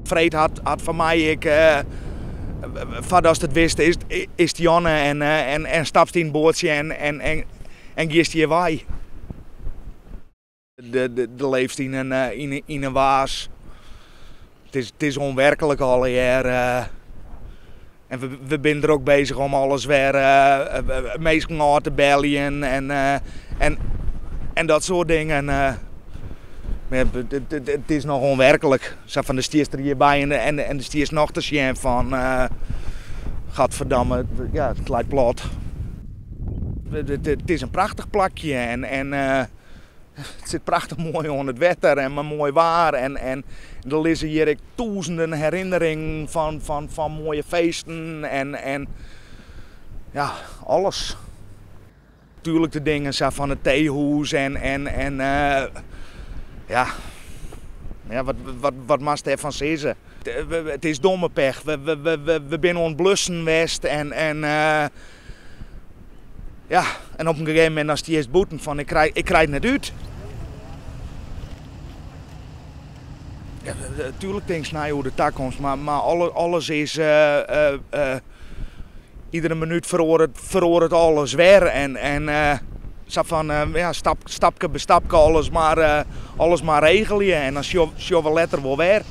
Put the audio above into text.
Fred had van mij, als het wist, is Janne en stapt in het bootje en giest je wij. De leeft in een waas. Het is onwerkelijk al jaar. En we zijn er ook bezig om alles weer meestal aan te bellen en dat soort dingen. Het is nog onwerkelijk. Zo van de stiers er hierbij en de stiers nog te zien van gadverdamme, ja, het lijkt plat. Het is een prachtig plakje en het zit prachtig mooi onder het wetter en maar mooi waar. En er liggen hier duizenden herinneringen van mooie feesten en ja, alles. Natuurlijk de dingen van het theehoes en ja, wat mag je ervan zeggen? Het is domme pech. We zijn ontblussen west en ja, en op een gegeven moment als die eerst boeten van ik krijg het net uit. Ja, natuurlijk denk ik naar hoe de toekomst, maar alles is iedere minuut verhoort alles weer en zo van ja, stapje bij stapje alles maar regelen en als je wel letter wil weer.